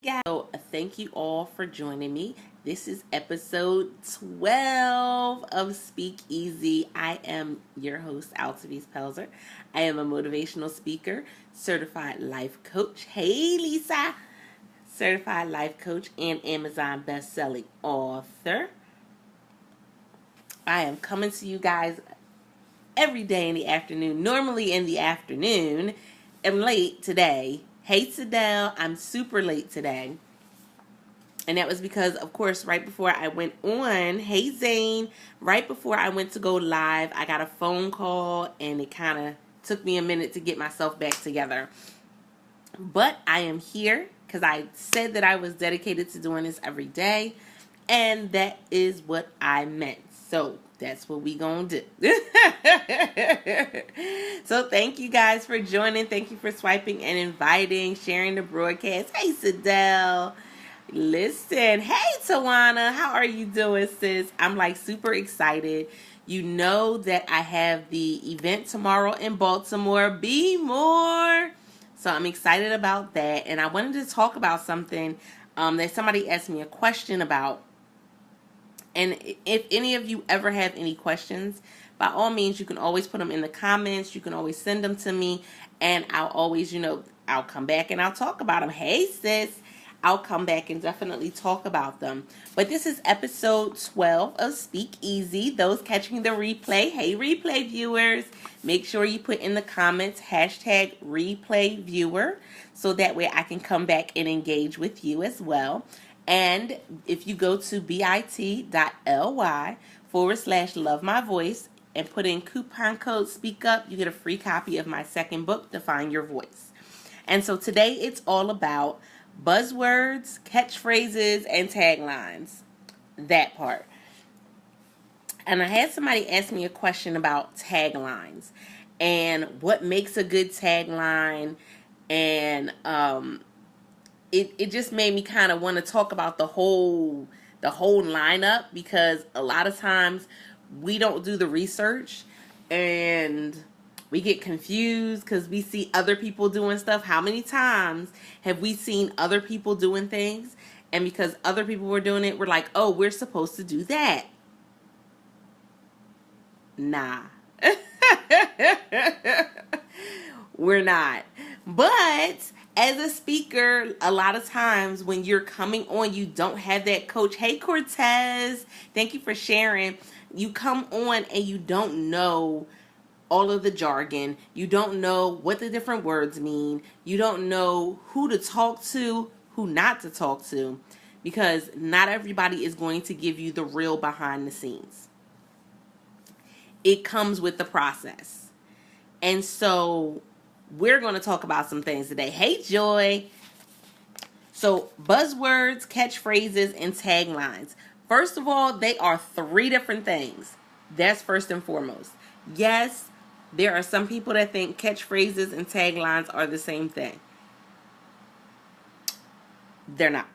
Guys, so thank you all for joining me. This is episode 12 of Speak Easy. I am your host, Altavis Pelzer. I am a motivational speaker, certified life coach. Hey, Lisa! Certified life coach and Amazon best-selling author. I am coming to you guys every day in the afternoon, normally in the afternoon. I'm late today. Hey, Tadell, I'm super late today. And that was because, of course, right before I went on, hey Zane, right before I went to go live, I got a phone call and it kind of took me a minute to get myself back together. But I am here because I said that I was dedicated to doing this every day. And that is what I meant. So that's what we gonna do. So thank you guys for joining. Thank you for swiping and inviting, sharing the broadcast. Hey, Sadell. Listen, hey Tawana, how are you doing, sis? I'm like super excited. You know that I have the event tomorrow in Baltimore. Be more. So I'm excited about that. And I wanted to talk about something that somebody asked me a question about. And if any of you ever have any questions, by all means, you can always put them in the comments. You can always send them to me. And I'll always, I'll come back and I'll talk about them. Hey, sis. I'll come back and definitely talk about them. But this is episode 12 of Speak Easy. Those catching the replay, hey replay viewers, make sure you put in the comments hashtag replay viewer so that way I can come back and engage with you as well. And if you go to bit.ly/love my voice and put in coupon code speak up, you get a free copy of my second book, Define Your Voice. And so today it's all about buzzwords, catchphrases, and taglines. That part. And I had somebody ask me a question about taglines and what makes a good tagline. And it just made me kind of want to talk about the whole lineup, because a lot of times we don't do the research and we get confused because we see other people doing stuff. How many times have we seen other people doing things, and because other people were doing it, we're like, oh, we're supposed to do that? Nah. We're not. But as a speaker, a lot of times when you're coming on, you don't have that coach. Hey, Cortez, thank you for sharing. You come on and you don't know all of the jargon. You don't know what the different words mean. You don't know who to talk to, who not to talk to, because not everybody is going to give you the real behind the scenes. It comes with the process. And so we're going to talk about some things today. Hey, Joy. So buzzwords, catchphrases, and taglines. First of all, they are three different things. That's first and foremost. Yes, there are some people that think catchphrases and taglines are the same thing. They're not.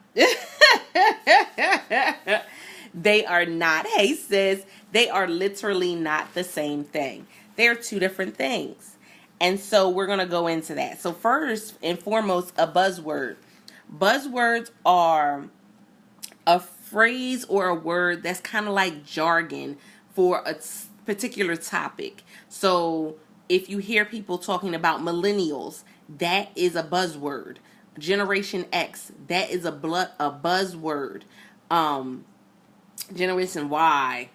They are not. Hey, sis. They are literally not the same thing. They're two different things. And so we're going to go into that. So first and foremost, a buzzword. Buzzwords are a phrase or a word that's kind of like jargon for a particular topic. So if you hear people talking about millennials, that is a buzzword. Generation X, that is a buzzword. Generation Y,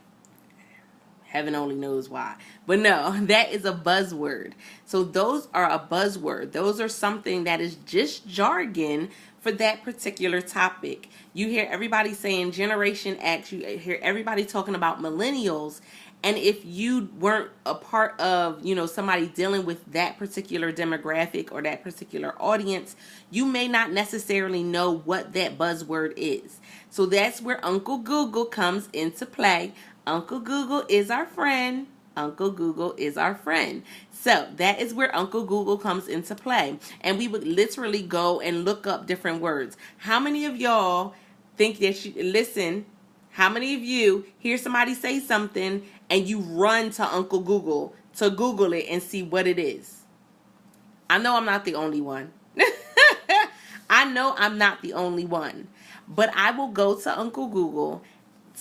heaven only knows why. But no, that is a buzzword. So those are a buzzword. Those are something that is just jargon for that particular topic. You hear everybody saying Generation X. You hear everybody talking about millennials. And if you weren't a part of, somebody dealing with that particular demographic or that particular audience, you may not necessarily know what that buzzword is. So that's where Uncle Google comes into play. Uncle Google is our friend. Uncle Google is our friend. So that is where Uncle Google comes into play. And we would literally go and look up different words. How many of y'all think that listen, how many of you hear somebody say something and you run to Uncle Google to Google it and see what it is? I know I'm not the only one. I know I'm not the only one, but I will go to Uncle Google,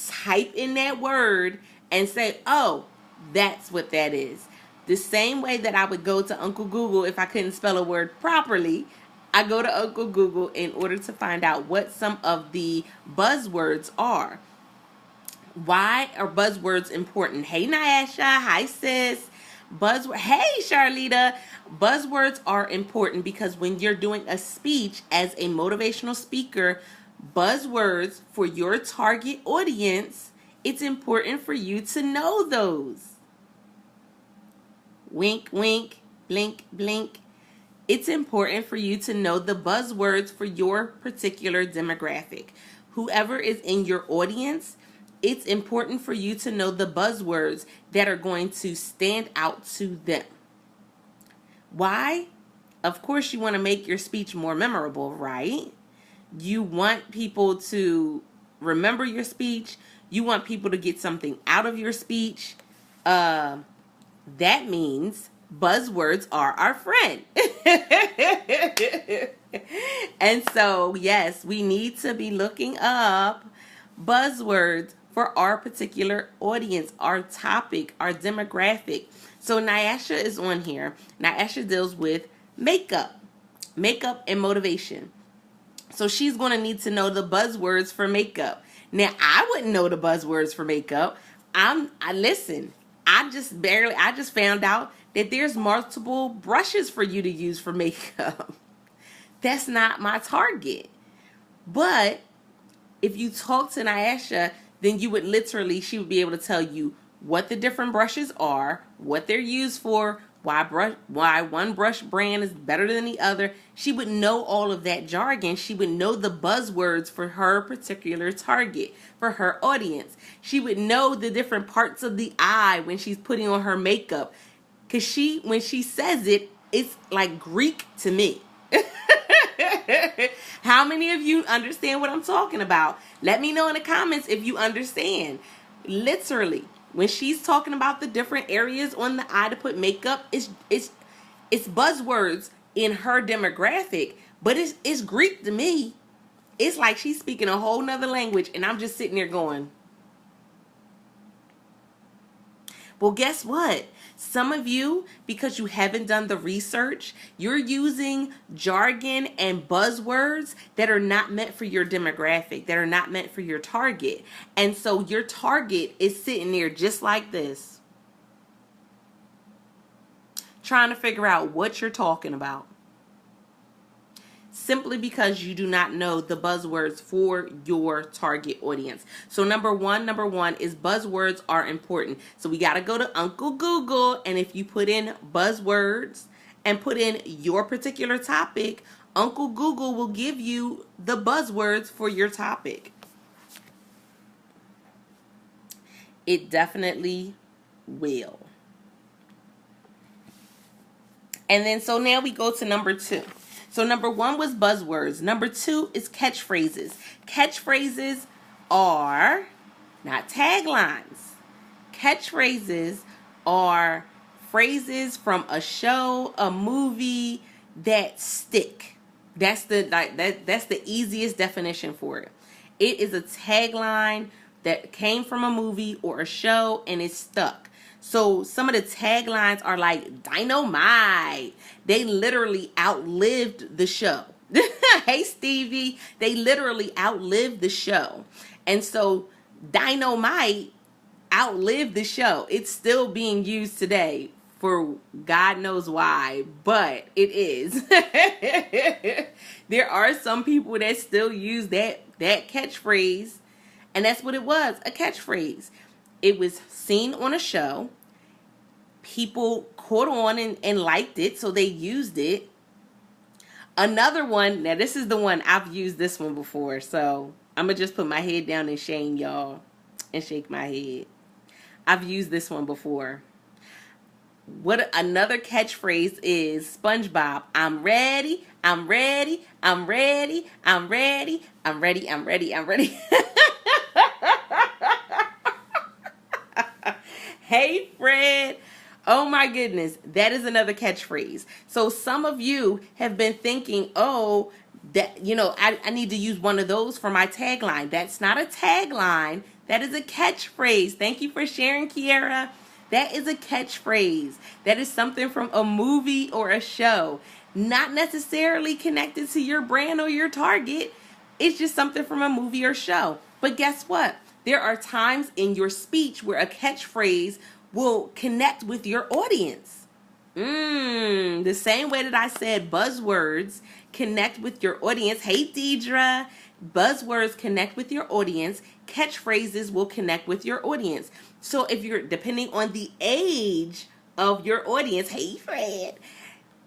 type in that word, and say, oh, that's what that is. The same way that I would go to Uncle Google if I couldn't spell a word properly, I go to Uncle Google in order to find out what some of the buzzwords are. Why are buzzwords important? Hey, Nyasha. Hi, sis. Buzzword. Hey, Charlita. Buzzwords are important because when you're doing a speech as a motivational speaker, buzzwords for your target audience, it's important for you to know those. Wink, wink, blink, blink. It's important for you to know the buzzwords for your particular demographic. Whoever is in your audience, it's important for you to know the buzzwords that are going to stand out to them. Why? Of course, you want to make your speech more memorable, right? You want people to remember your speech. You want people to get something out of your speech. That means buzzwords are our friend. And so, yes, we need to be looking up buzzwords for our particular audience, our topic, our demographic. So Nyasha is on here. Nyasha deals with makeup and motivation. So she's going to need to know the buzzwords for makeup. Now, I wouldn't know the buzzwords for makeup. I just found out that there's multiple brushes for you to use for makeup. That's not my target. But if you talk to Nyasha, then she would be able to tell you what the different brushes are, what they're used for, why one brush brand is better than the other. She would know all of that jargon. She would know the buzzwords for her particular target, for her audience. She would know the different parts of the eye when she's putting on her makeup. Because when she says it, it's like Greek to me. How many of you understand what I'm talking about? Let me know in the comments if you understand. Literally, when she's talking about the different areas on the eye to put makeup, it's buzzwords in her demographic, but it's Greek to me. It's like she's speaking a whole nother language, and I'm just sitting there going, well, guess what? Some of you, because you haven't done the research, you're using jargon and buzzwords that are not meant for your demographic, that are not meant for your target. And so your target is sitting there just like this, trying to figure out what you're talking about. Simply because you do not know the buzzwords for your target audience. So number one is buzzwords are important. So we got to go to Uncle Google, and if you put in buzzwords and put in your particular topic, Uncle Google will give you the buzzwords for your topic. It definitely will. And then so now we go to number 2. So number 1 was buzzwords. Number 2 is catchphrases. Catchphrases are not taglines. Catchphrases are phrases from a show, a movie that stick. That's the easiest definition for it. It is a tagline that came from a movie or a show and it stuck. So some of the taglines are like Dynamite. They literally outlived the show. Hey, Stevie. They literally outlived the show. And so Dynamite outlived the show. It's still being used today for God knows why, but it is. There are some people that still use that catchphrase, and that's what it was, a catchphrase. It was seen on a show. People caught on and liked it, so they used it. Another one, now this is the one, I've used this one before, so I'm going to just put my head down in shame, y'all, and shake my head. I've used this one before. What another catchphrase is SpongeBob. I'm ready, I'm ready, I'm ready, I'm ready, I'm ready, I'm ready, I'm ready. Hey, Fred. Oh my goodness, that is another catchphrase. So some of you have been thinking, oh, That, I need to use one of those for my tagline. That's not a tagline. That is a catchphrase. Thank you for sharing, Kiara. That is a catchphrase. That is something from a movie or a show. Not necessarily connected to your brand or your target. It's just something from a movie or show. But guess what? There are times in your speech where a catchphrase will connect with your audience. The same way that I said buzzwords connect with your audience. Hey, Deidre. Buzzwords connect with your audience. Catchphrases will connect with your audience. So if you're, depending on the age of your audience, hey, Fred.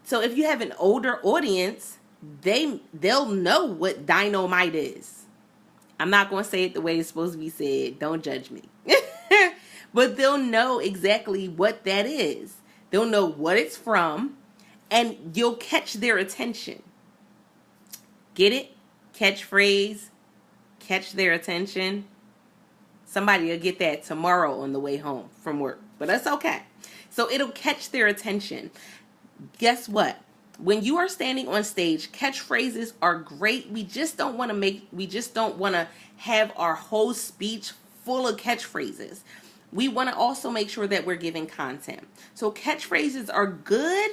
So if you have an older audience, they'll know what dynamite is. I'm not going to say it the way it's supposed to be said. Don't judge me. But they'll know exactly what that is. They'll know what it's from, and you'll catch their attention. Get it? Catchphrase, catch their attention. Somebody will get that tomorrow on the way home from work, but that's okay. So it'll catch their attention. Guess what? When you are standing on stage, catchphrases are great. We just don't want to have our whole speech full of catchphrases. We want to also make sure that we're giving content. So catchphrases are good,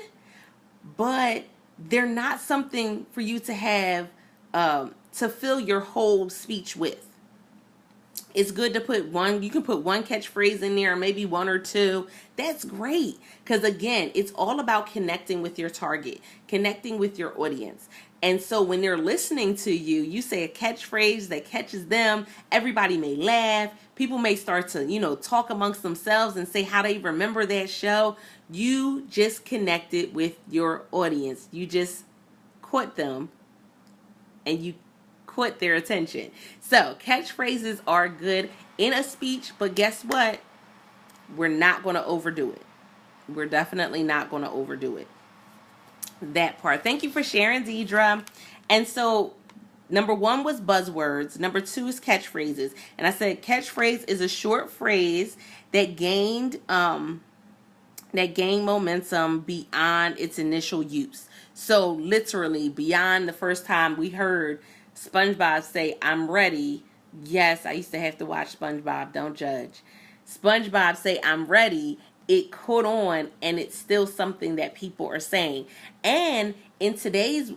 but they're not something for you to have to fill your whole speech with. It's good to put one. You can put one catchphrase in there, maybe one or two. That's great. Because again, it's all about connecting with your target, connecting with your audience. And so when they're listening to you, you say a catchphrase that catches them. Everybody may laugh. People may start to, talk amongst themselves and say how they remember that show. You just connected with your audience. You just caught them and you caught their attention. So catchphrases are good in a speech, but guess what? We're not going to overdo it. We're definitely not going to overdo it. That part. Thank you for sharing, Deidre. And so number 1 was buzzwords. Number 2 is catchphrases. And I said catchphrase is a short phrase that gained momentum beyond its initial use. So literally beyond the first time we heard SpongeBob say, "I'm ready." Yes, I used to have to watch SpongeBob. Don't judge. SpongeBob say, "I'm ready." It caught on, and it's still something that people are saying. And in today's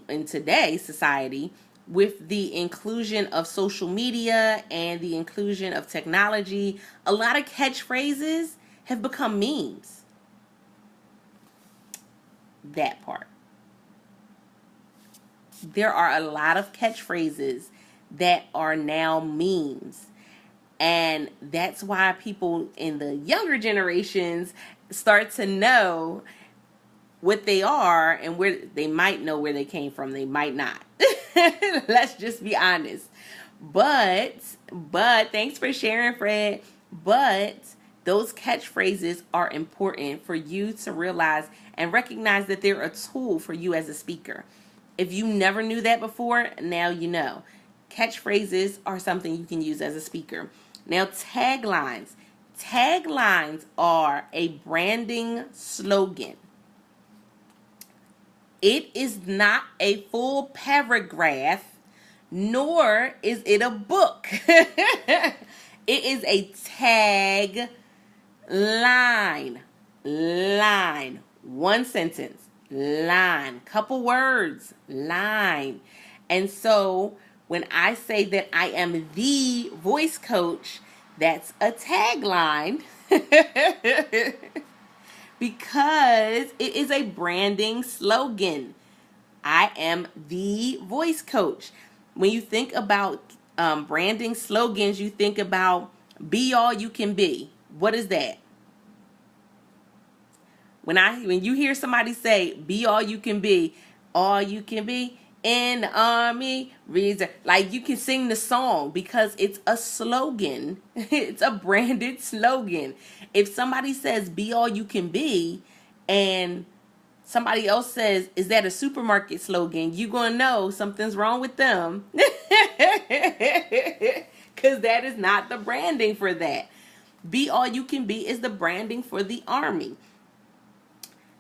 society, with the inclusion of social media and the inclusion of technology, a lot of catchphrases have become memes. That part. There are a lot of catchphrases that are now memes. And that's why people in the younger generations start to know what they are and where they might know where they came from. They might not. Let's just be honest. But thanks for sharing, Fred. But those catchphrases are important for you to realize and recognize that they're a tool for you as a speaker. If you never knew that before, now you know. Catchphrases are something you can use as a speaker. Now, taglines. Taglines are a branding slogan. It is not a full paragraph, nor is it a book. It is a tag line. Line. One sentence. Line. Couple words. Line. And so when I say that I am the voice coach, that's a tagline because it is a branding slogan. I am the voice coach. When you think about branding slogans, you think about be all you can be. What is that? When you hear somebody say be all you can be in the army, like you can sing the song because it's a slogan. It's a branded slogan. If somebody says be all you can be and somebody else says, is that a supermarket slogan? You're going to know something's wrong with them. Because that is not the branding for that. Be all you can be is the branding for the army.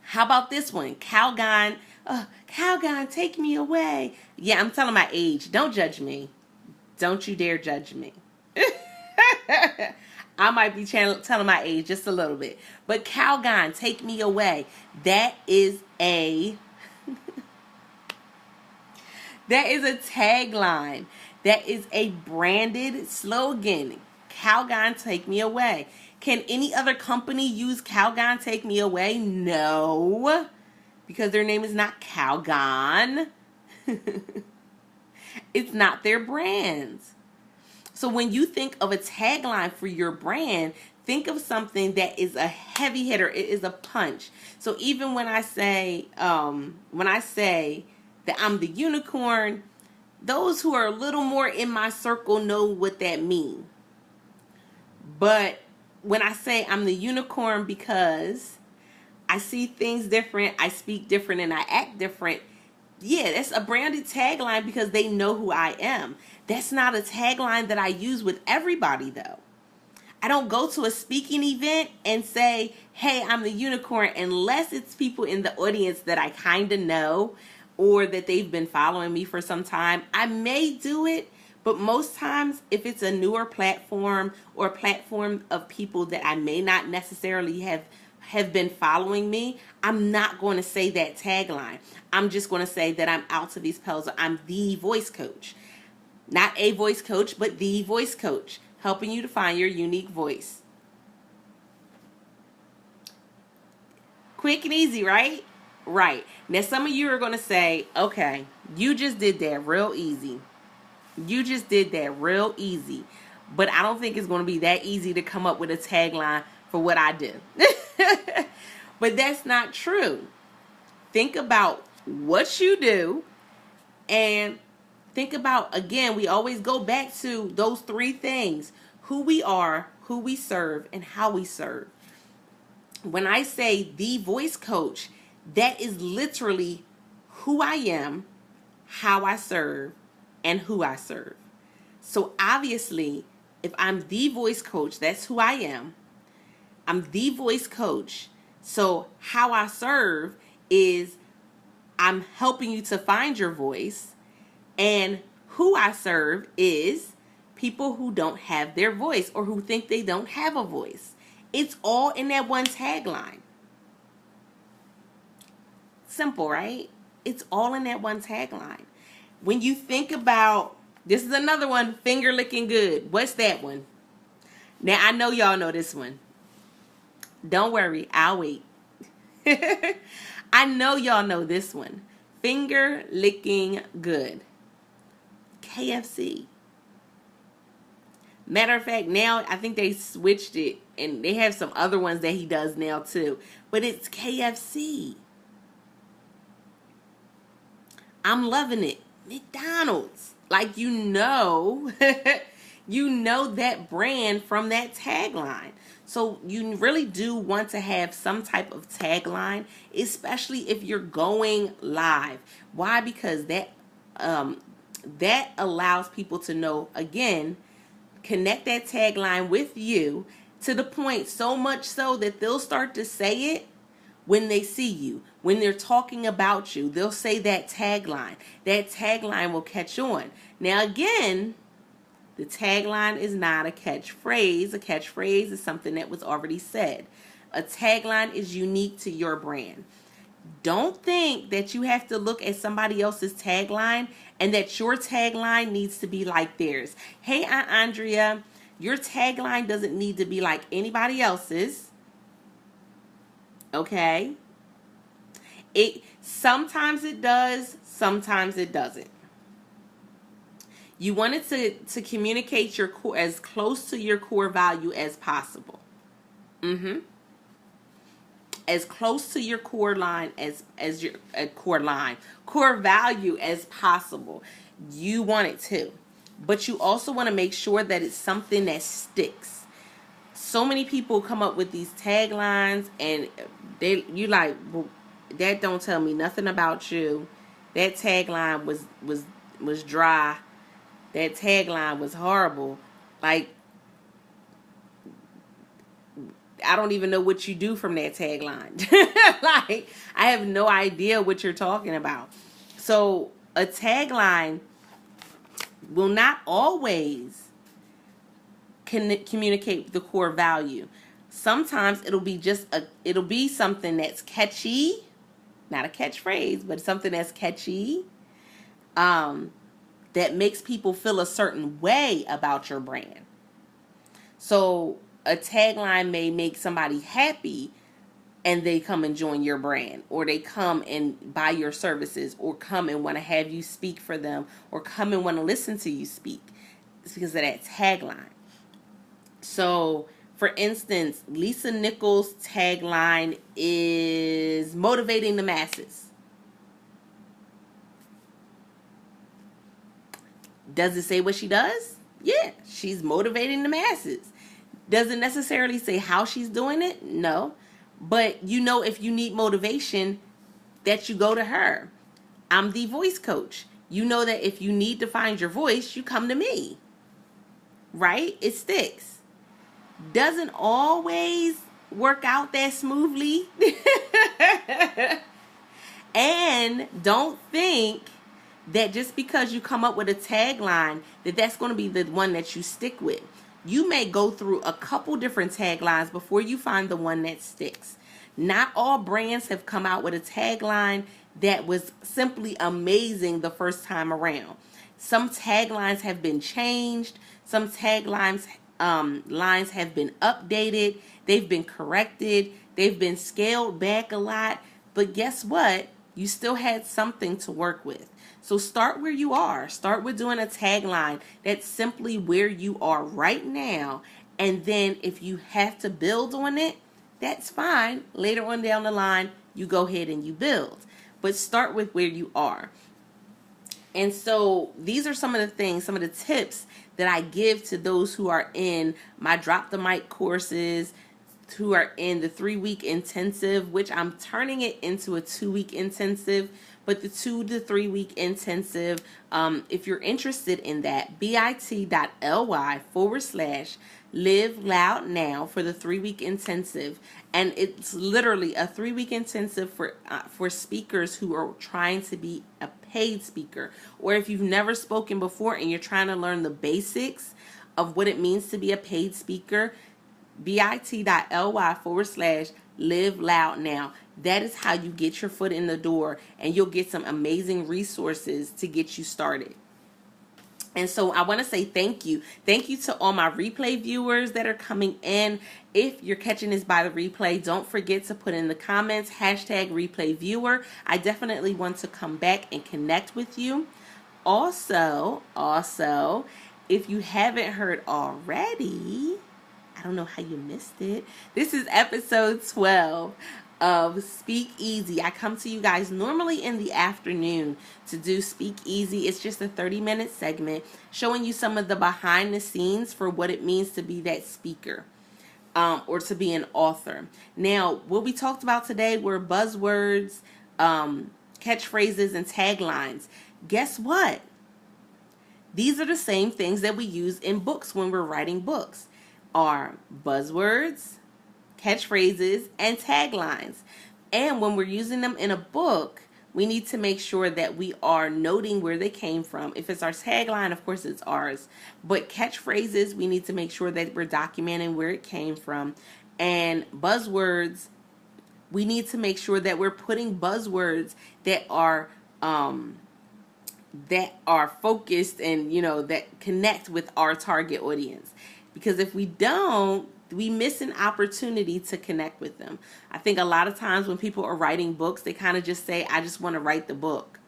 How about this one? Calgon Calgon, take me away. Yeah, I'm telling my age. Don't judge me. Don't you dare judge me. I might be telling my age just a little bit. But Calgon, take me away. That is a tagline. That is a branded slogan. Calgon, take me away. Can any other company use Calgon, take me away? No. Because their name is not Calgon. It's not their brand. So when you think of a tagline for your brand, think of something that is a heavy hitter. It is a punch. So even when I say that I'm the unicorn, those who are a little more in my circle know what that means. But when I say I'm the unicorn because I see things different, I speak different, and I act different, yeah, that's a branded tagline because they know who I am. That's not a tagline that I use with everybody, though. I don't go to a speaking event and say, hey, I'm the unicorn, unless it's people in the audience that I kind of know or that they've been following me for some time. I may do it, but most times if it's a newer platform or a platform of people that I may not necessarily have been following me, I'm not going to say that tagline. I'm just going to say that I'm Altavis Pelzer. I'm the voice coach. Not a voice coach, but the voice coach, helping you to find your unique voice. Quick and easy, right? Right. Now, some of you are going to say, okay, you just did that real easy. You just did that real easy. But I don't think it's going to be that easy to come up with a tagline for what I do. But that's not true. Think about what you do and think about, again, we always go back to those three things: who we are, who we serve, and how we serve. When I say the voice coach, that is literally who I am, how I serve, and who I serve. So obviously, if I'm the voice coach, that's who I am. I'm the voice coach. So how I serve is I'm helping you to find your voice. And who I serve is people who don't have their voice or who think they don't have a voice. It's all in that one tagline. Simple, right? It's all in that one tagline. When you think about, this is another one, finger licking good. What's that one? Now, I know y'all know this one. Don't worry, I'll wait. I know y'all know this one. Finger licking good. KFC. Matter of fact, now I think they switched it and they have some other ones that he does now too. But it's KFC. I'm loving it. McDonald's. Like, you know that brand from that tagline. So you really do want to have some type of tagline, especially if you're going live. Why? Because that allows people to know, again, connect that tagline with you to the point so much so that they'll start to say it when they see you. When they're talking about you, they'll say that tagline. That tagline will catch on. Now, again, the tagline is not a catchphrase. A catchphrase is something that was already said. A tagline is unique to your brand. Don't think that you have to look at somebody else's tagline and that your tagline needs to be like theirs. Hey, Aunt Andrea, your tagline doesn't need to be like anybody else's. Okay? Sometimes it does, sometimes it doesn't. You want it to communicate your core, as close to your core value as possible. As close to your core line as your core value as possible. You want it to. But you also want to make sure that it's something that sticks. So many people come up with these taglines and you like, well, that don't tell me nothing about you. That tagline was dry. That tagline was horrible. Like, I don't even know what you do from that tagline. Like, I have no idea what you're talking about. So a tagline will not always communicate the core value. Sometimes it'll be something that's catchy, not a catchphrase, but something that's catchy, that makes people feel a certain way about your brand. So a tagline may make somebody happy and they come and join your brand, or they come and buy your services, or come and want to have you speak for them, or come and want to listen to you speak. It's because of that tagline. So, for instance, Lisa Nichols' tagline is motivating the masses. Does it say what she does? Yeah, she's motivating the masses. Does it necessarily say how she's doing it? No. But you know, if you need motivation, that you go to her. I'm the voice coach. You know that if you need to find your voice, you come to me. Right? It sticks. Doesn't always work out that smoothly. And don't think that just because you come up with a tagline, that's going to be the one that you stick with. You may go through a couple different taglines before you find the one that sticks. Not all brands have come out with a tagline that was simply amazing the first time around. Some taglines have been changed. Some taglines lines have been updated. They've been corrected. They've been scaled back a lot. But guess what? You still had something to work with. So start where you are. Start with doing a tagline that's simply where you are right now. And then if you have to build on it, that's fine. Later on down the line, you go ahead and you build. But start with where you are. And so these are some of the things, some of the tips that I give to those who are in my Drop the Mic courses, who are in the 3-week intensive, which I'm turning it into a 2-week intensive. But the 2 to 3 week intensive, if you're interested in that, bit.ly/live loud now for the 3-week intensive. And it's literally a 3-week intensive for speakers who are trying to be a paid speaker, or if you've never spoken before and you're trying to learn the basics of what it means to be a paid speaker. bit.ly/live loud now. That is how you get your foot in the door, and you'll get some amazing resources to get you started. And so I want to say thank you. Thank you to all my replay viewers that are coming in. If you're catching this by the replay, don't forget to put in the comments, #replay-viewer. I definitely want to come back and connect with you. Also, if you haven't heard already, I don't know how you missed it. This is episode 12 of Speak Easy. I come to you guys normally in the afternoon to do Speak Easy. It's just a 30-minute segment showing you some of the behind the scenes for what it means to be that speaker, or to be an author. Now, what we talked about today were buzzwords, catchphrases, and taglines. Guess what? These are the same things that we use in books when we're writing books. Are buzzwords, catchphrases, and taglines. And when we're using them in a book, we need to make sure that we are noting where they came from. If it's our tagline, of course it's ours. But catchphrases, we need to make sure that we're documenting where it came from. And buzzwords, we need to make sure that we're putting buzzwords that are focused and, that connect with our target audience. Because if we don't, we miss an opportunity to connect with them. I think a lot of times when people are writing books, they kind of just say, I just want to write the book.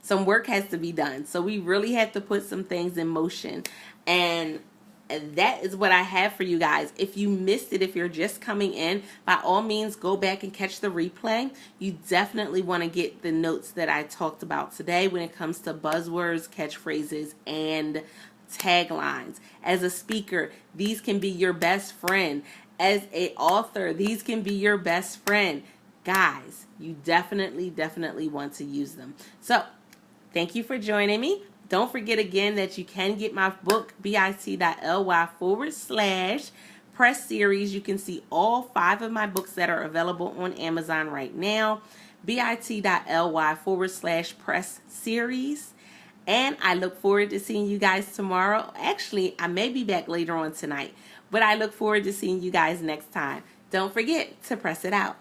Some work has to be done. So we really have to put some things in motion. And that is what I have for you guys. If you missed it, if you're just coming in, by all means, go back and catch the replay. You definitely want to get the notes that I talked about today when it comes to buzzwords, catchphrases, and taglines. As a speaker, these can be your best friend. As an author, these can be your best friend. Guys, you definitely want to use them. So, thank you for joining me. Don't forget again that you can get my book, bit.ly/ Press series. You can see all 5 of my books that are available on Amazon right now. bit.ly/press series. And I look forward to seeing you guys tomorrow. Actually, I may be back later on tonight, but I look forward to seeing you guys next time. Don't forget to press it out.